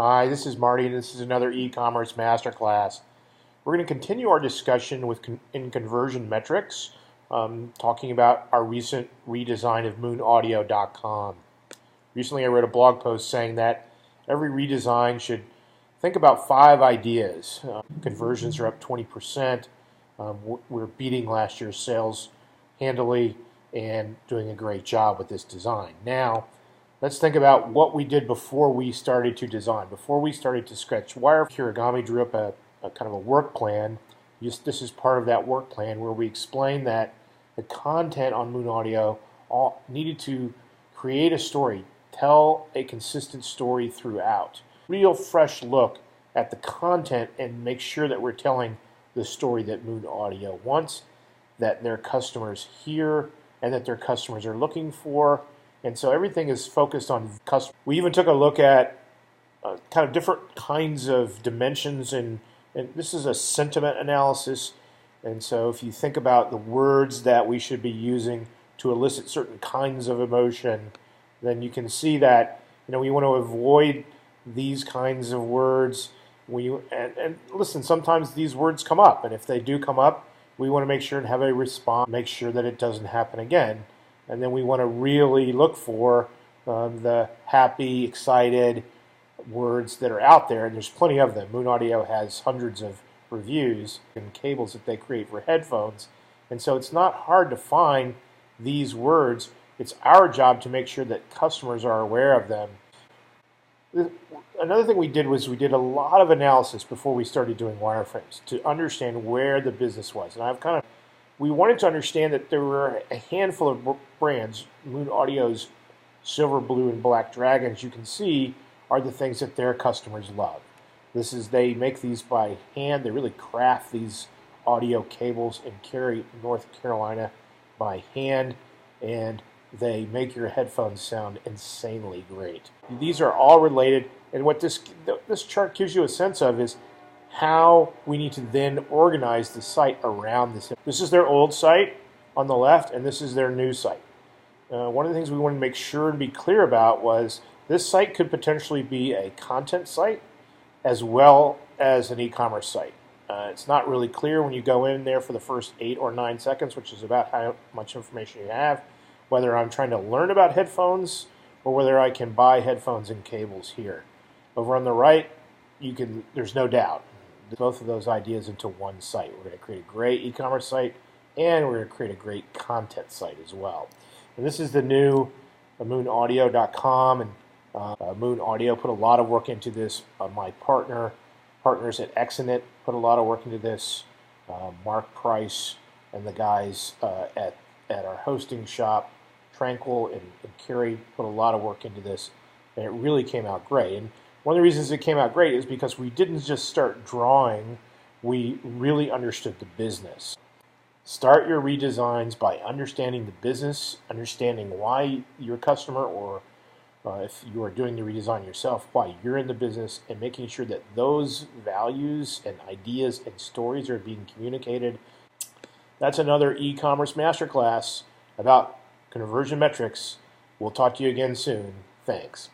Hi, this is Marty, and this is another e-commerce masterclass. We're going to continue our discussion in conversion metrics, talking about our recent redesign of moonaudio.com. Recently, I wrote a blog post saying that every redesign should think about 5 ideas. Conversions are up 20%. We're beating last year's sales handily and doing a great job with this design. Now, let's think about what we did before we started to design. Before we started to sketch wire, Kirigami drew up a kind of a work plan. This is part of that work plan where we explained that the content on Moon Audio needed to create a story, tell a consistent story throughout. Real fresh look at the content and make sure that we're telling the story that Moon Audio wants, that their customers hear, and that their customers are looking for. And so everything is focused on customers. We even took a look at kind of different kinds of dimensions, and this is a sentiment analysis. And so if you think about the words that we should be using to elicit certain kinds of emotion, then you can see that we want to avoid these kinds of words. And listen, sometimes these words come up, and if they do come up, we want to make sure and have a response, make sure that it doesn't happen again. And then we want to really look for the happy, excited words that are out there, and there's plenty of them. Moon Audio has hundreds of reviews and cables that they create for headphones, and so it's not hard to find these words. It's our job to make sure that customers are aware of them. Another thing we did was we did a lot of analysis before we started doing wireframes to understand where the business was, and we wanted to understand that there were a handful of brands. Moon Audio's Silver, Blue, and Black Dragons, you can see, are the things that their customers love. They make these by hand. They really craft these audio cables in Cary, North Carolina by hand, and they make your headphones sound insanely great. These are all related, and what this chart gives you a sense of is how we need to then organize the site around this. This is their old site on the left, and this is their new site. One of the things we wanted to make sure and be clear about was this site could potentially be a content site as well as an e-commerce site. It's not really clear when you go in there for the first 8 or 9 seconds, which is about how much information you have, whether I'm trying to learn about headphones or whether I can buy headphones and cables here. Over on the right, there's no doubt both of those ideas into one site. We're going to create a great e-commerce site, and we're going to create a great content site as well. And this is the new moonaudio.com, and Moon Audio put a lot of work into this. My partners at Exonet put a lot of work into this. Mark Price and the guys at our hosting shop, Tranquil and Cary, put a lot of work into this, and it really came out great. And one of the reasons it came out great is because we didn't just start drawing, we really understood the business. Start your redesigns by understanding the business, understanding why your customer, or if you are doing the redesign yourself, why you're in the business, and making sure that those values and ideas and stories are being communicated. That's another e-commerce masterclass about conversion metrics. We'll talk to you again soon. Thanks.